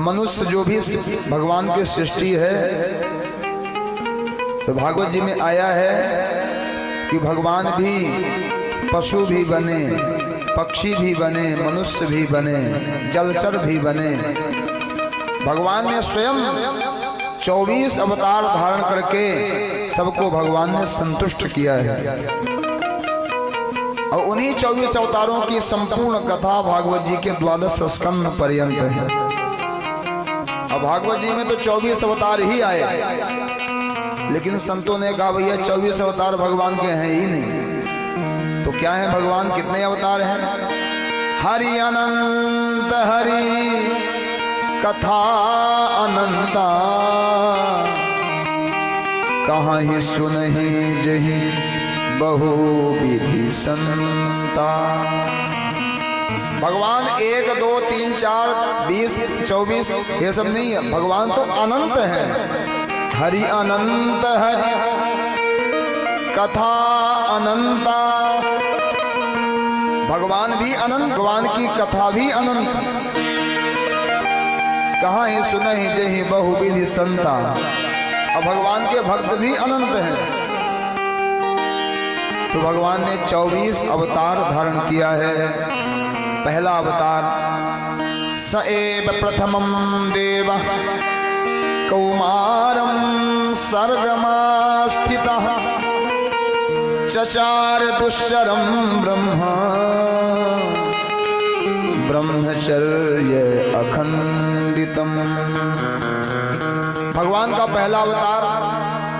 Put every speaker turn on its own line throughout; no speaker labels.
मनुष्य जो भी भगवान की सृष्टि है, तो भागवत जी में आया है कि भगवान भी पशु भी बने, पक्षी भी बने, मनुष्य भी बने, जलचर भी बने। भगवान ने स्वयं 24 अवतार धारण करके सबको भगवान ने संतुष्ट किया है। और उन्हीं 24 अवतारों की संपूर्ण कथा भागवत जी के 12 स्कंद पर्यंत है। अब भागवत जी में तो 24 अवतार ही आए, लेकिन संतों ने कहा भैया 24 अवतार भगवान के हैं ही नहीं, तो क्या है भगवान कितने अवतार हैं? हरि अनंत हरि कथा अनंता, कहाँ ही सुनहि जहि बहु विधि संता। भगवान 1 2 3 4 20 24 ये सब नहीं है, भगवान तो अनंत है। हरि अनंत हरि कथा अनंता, भगवान भी अनंत, भगवान की कथा भी अनंत। कहाँ ही सुनहि जहि बहुविधि संता, और भगवान के भक्त भी अनंत हैं। तो भगवान ने 24 अवतार धारण किया है। पहला अवतार स एव प्रथमं देव कौमारं सर्गमास्थितः, चचार दुश्चरं ब्रह्मा ब्रह्मचर्य अखंडितम। भगवान का पहला अवतार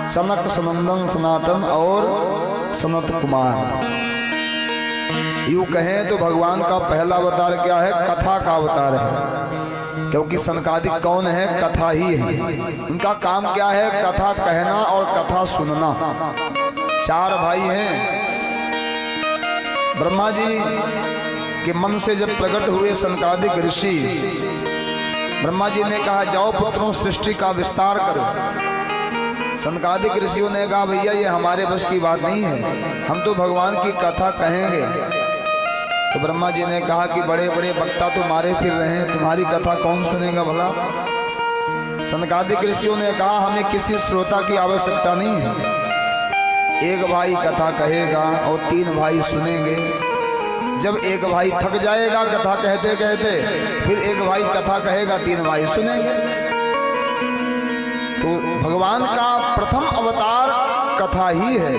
सनक सनंदन सनातन और सनत कुमार। यूं कहें तो भगवान का पहला अवतार क्या है? कथा का अवतार है, क्योंकि सनकादिक कौन है? कथा ही है। उनका काम क्या है? कथा कहना और कथा सुनना। 4 भाई हैं। ब्रह्मा जी के मन से जब प्रकट हुए सनकादिक ऋषि, ब्रह्मा जी ने कहा जाओ पुत्रों सृष्टि का विस्तार करो। सनकादिक ऋषियों ने कहा भैया ये हमारे बस की बात नहीं है, हम तो भगवान की कथा कहेंगे। तो ब्रह्मा जी ने कहा कि बड़े बड़े वक्ता तो मारे फिर रहे हैं, तुम्हारी कथा कौन सुनेगा भला? सनकादिक ऋषियों ने कहा हमें किसी श्रोता की आवश्यकता नहीं है। 1 भाई कथा कहेगा और 3 भाई सुनेंगे। जब 1 भाई थक जाएगा कथा कहते कहते, फिर 1 भाई कथा कहेगा, 3 भाई सुनेंगे। तो भगवान का प्रथम अवतार कथा ही है।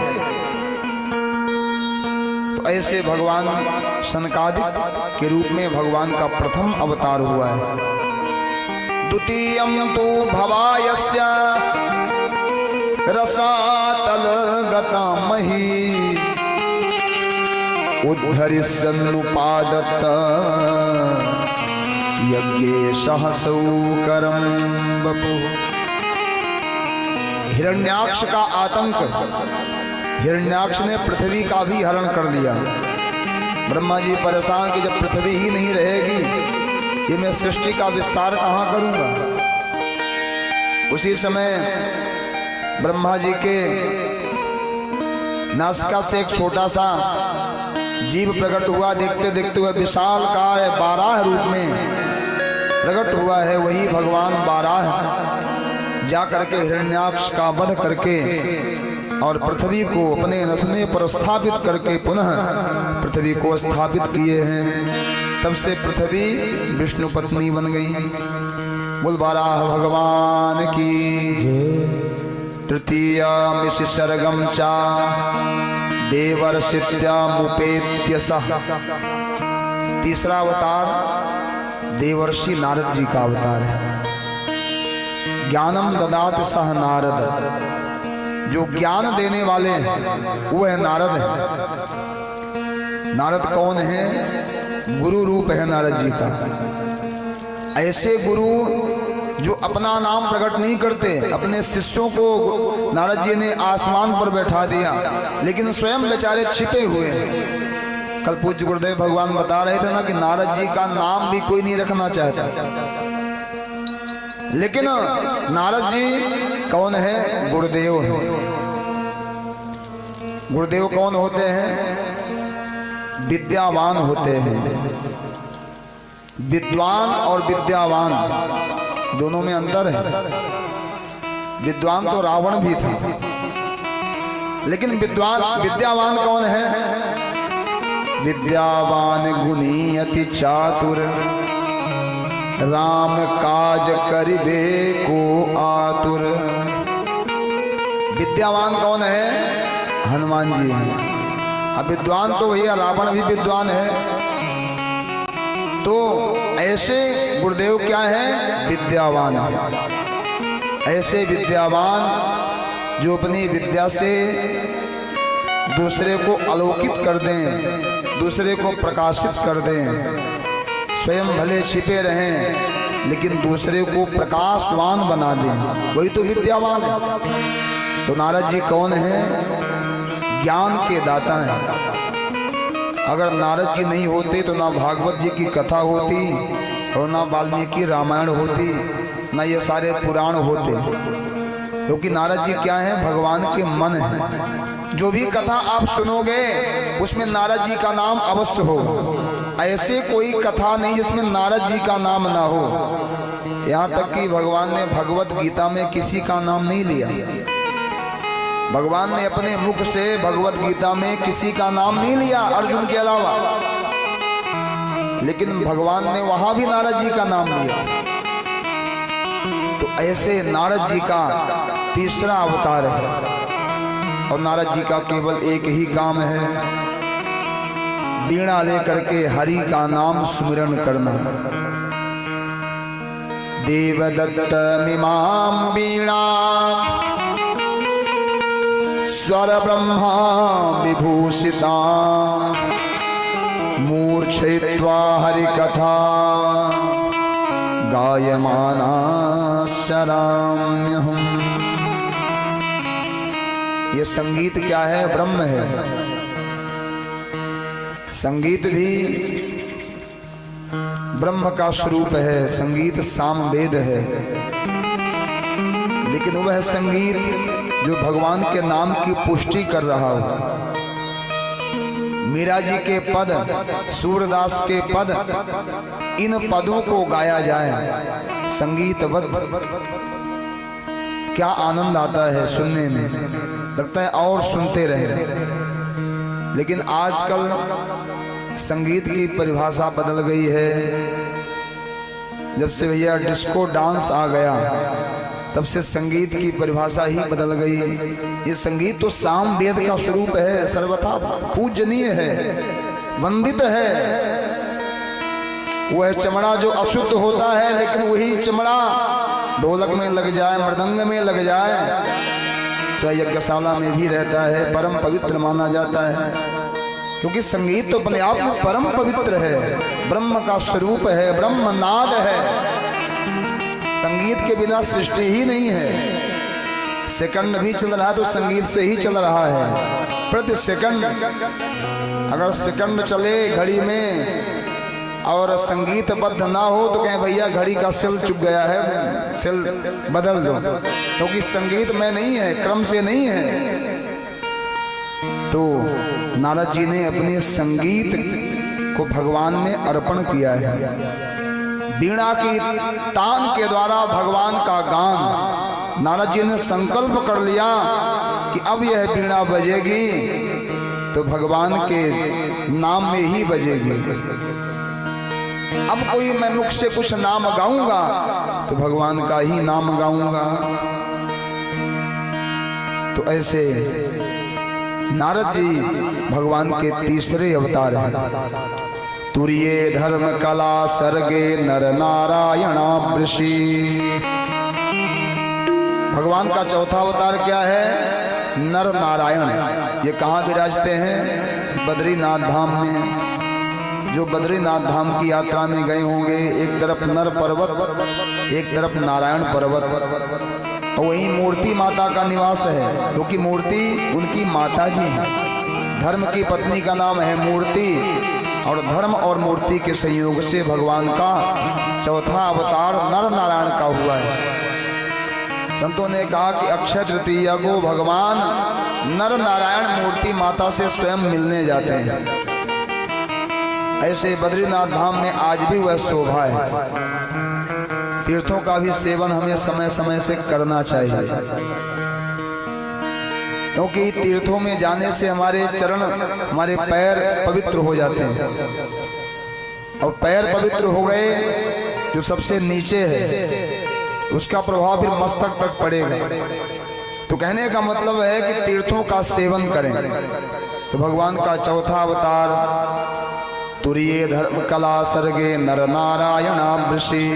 तो ऐसे भगवान सनकादिक के रूप में भगवान का प्रथम अवतार हुआ है। द्वितीयं तु भवायस्य रसातल गतामहि, उद्धरिष्यन्नुपादत्त यज्ञेशः सौकरं वपुः। हिरण्याक्ष का आतंक, हिरण्याक्ष ने पृथ्वी का भी हरण कर लिया। ब्रह्मा जी परेशान कि जब पृथ्वी ही नहीं रहेगी, ये मैं सृष्टि का विस्तार कहाँ करूंगा? उसी समय ब्रह्मा जी के नासिका से एक छोटा सा जीव प्रकट हुआ। देखते देखते हुए विशाल कार 12 रूप में प्रकट हुआ है। वही भगवान 12 जा करके हिरण्याक्ष का वध करके और पृथ्वी को अपने नथुने पर स्थापित करके पुनः पृथ्वी को स्थापित किए हैं। तब से पृथ्वी विष्णु पत्नी बन गई। बोल बाराह भगवान की। तृतीयामिषि सर्गम चा देवर्षित्यामुपेत्य सह। तीसरा अवतार देवर्षि नारद जी का अवतार है। ज्ञानम ददात सह नारद, जो ज्ञान देने वाले हैं वो है नारद है। नारद कौन है? गुरु रूप है नारद जी का। ऐसे गुरु जो अपना नाम प्रकट नहीं करते, अपने शिष्यों को नारद जी ने आसमान पर बैठा दिया, लेकिन स्वयं बेचारे छिपे हुए हैं। कल पूज्य गुरुदेव भगवान बता रहे थे ना कि नारद जी का नाम भी कोई नहीं रखना चाहता, लेकिन नारद जी कौन है? गुरुदेव है। गुरुदेव कौन होते हैं? विद्यावान होते हैं। विद्वान और विद्यावान दोनों में अंतर है। विद्वान तो रावण भी था, लेकिन विद्यावान कौन है? विद्यावान गुणी अति चातुर, राम काज करिबे को आतुर। विद्यावान कौन है? हनुमान जी हैं। अब विद्वान तो भैया रावण भी विद्वान है। तो ऐसे गुरुदेव क्या है? विद्यावान है। ऐसे विद्यावान जो अपनी विद्या से दूसरे को आलोकित कर दें, दूसरे को प्रकाशित कर दें, स्वयं भले छिपे रहें लेकिन दूसरे को प्रकाशवान बना दें, वही तो विद्यावान है। तो नारद जी कौन है? ज्ञान के दाता हैं। अगर नारद जी नहीं होते तो ना भागवत जी की कथा होती और ना वाल्मीकि रामायण होती, ना ये सारे पुराण होते, क्योंकि नारद जी क्या है? भगवान के मन है। जो भी कथा आप सुनोगे उसमें नारद जी का नाम अवश्य हो। ऐसे कोई कथा नहीं जिसमें नारद जी का नाम ना हो। यहाँ तक कि भगवान ने भगवत गीता में किसी का नाम नहीं लिया। भगवान ने अपने मुख से भगवत गीता में किसी का नाम नहीं लिया अर्जुन के अलावा, लेकिन भगवान ने वहां भी नारद जी का नाम लिया। तो ऐसे नारद जी का तीसरा अवतार है और नारद जी का केवल एक ही काम है, वीणा लेकर के हरि का नाम सुमिरन करना। देवदत्त मिमां वीणा स्वर ब्रह्मा विभूषिता मूर्छयित्वा हरि कथा गायमाना शराम्यहम्। ये संगीत क्या है? ब्रह्म है। संगीत भी ब्रह्म का स्वरूप है, संगीत सामवेद है। लेकिन वह संगीत जो भगवान के नाम की पुष्टि कर रहा हो, मीरा जी के पद, सूरदास के पद, इन पदों को गाया जाए संगीतबद्ध, क्या आनंद आता है सुनने में, लगता है और सुनते रहे। लेकिन आजकल संगीत की परिभाषा बदल गई है। जब से भैया डिस्को डांस आ गया तब से संगीत की परिभाषा ही बदल गई। ये संगीत तो सामवेद का स्वरूप है, सर्वथा पूजनीय है, वंदित है। वह चमड़ा जो अशुद्ध होता है, लेकिन वही चमड़ा ढोलक में लग जाए, मृदंग में लग जाए तो यज्ञशाला में भी रहता है, परम पवित्र माना जाता है। क्योंकि संगीत तो अपने आप में परम पवित्र है, ब्रह्म का स्वरूप है, ब्रह्म नाद है। संगीत के बिना सृष्टि ही नहीं है। सेकंड भी चल रहा है तो संगीत से ही चल रहा है। प्रति सेकंड अगर सेकंड चले घड़ी में और संगीतबद्ध ना हो तो कहें भैया घड़ी का सेल चुक गया है, सेल बदल दो, क्योंकि संगीत में नहीं है, क्रम से नहीं है। तो नारद जी ने अपने संगीत को भगवान में अर्पण किया है। वीणा की तान के द्वारा भगवान का गान, नारद जी ने संकल्प कर लिया कि अब यह वीणा बजेगी तो भगवान के नाम में ही बजेगी। अब कोई मैं मुख से कुछ नाम गाऊंगा तो भगवान का ही नाम गाऊंगा। तो ऐसे नारद जी भगवान के तीसरे अवतार हैं। तुरिये धर्म कला सर्गे नर नारायणा वृषि। भगवान का चौथा अवतार क्या है? नर नारायण। ये कहाँ विराजते हैं? बद्रीनाथ धाम में। जो बद्रीनाथ धाम की यात्रा में गए होंगे, एक तरफ नर पर्वत, एक तरफ नारायण पर्वत, और वही मूर्ति माता का निवास है, क्योंकि मूर्ति उनकी माता जी है। धर्म की पत्नी का नाम है मूर्ति, और धर्म और मूर्ति के संयोग से भगवान का चौथा अवतार नर नारायण का हुआ है। संतों ने कहा कि अक्षय तृतीया को भगवान नर नारायण मूर्ति माता से स्वयं मिलने जाते हैं। ऐसे बद्रीनाथ धाम में आज भी वह शोभा है। तीर्थों का भी सेवन हमें समय समय से करना चाहिए, क्योंकि तीर्थों में जाने से हमारे चरण, हमारे पैर पवित्र हो जाते हैं, और पैर पवित्र हो गए जो सबसे नीचे है उसका प्रभाव फिर मस्तक तक पड़ेगा। तो कहने का मतलब है कि तीर्थों का सेवन करें। तो भगवान का चौथा अवतार तुरीय धर्म कला सर्गे नर नारायणावृषि।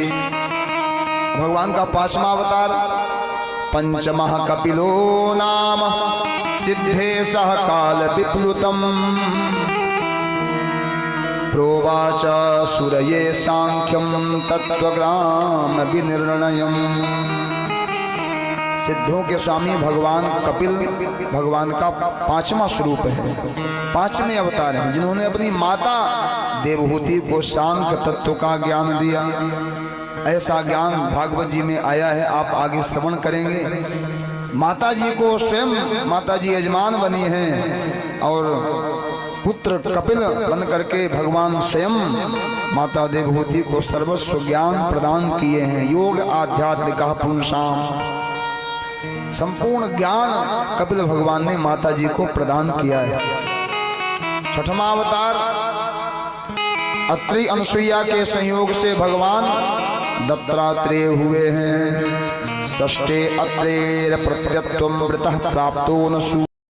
भगवान का पांचवा अवतार पंचमः कपिलो नाम सिद्धे सह काल विप्लुतम प्रोवाच सुरये सांख्यम तत्वग्राम विनिर्णयम। सिद्धों के स्वामी भगवान कपिल भगवान का पांचवा स्वरूप है, पांचवें अवतार हैं, जिन्होंने अपनी माता देवहूति को सांख्य तत्व का ज्ञान दिया। ऐसा ज्ञान भागवत जी में आया है, आप आगे श्रवण करेंगे। माता जी को स्वयं माता जी यजमान बनी हैं और पुत्र कपिल बन करके भगवान स्वयं माता देवहूति को सर्वस्व ज्ञान प्रदान किए हैं। योग आध्यात्मिक पुंसाम, संपूर्ण ज्ञान कपिल भगवान ने माता जी को प्रदान किया है। छठवां अवतार अत्रि अनसुईया के संयोग से भगवान दत्तात्रेय हुए हैं। षष्ठे अत्रेर प्रत्यत्वम वृतः प्राप्तो नसु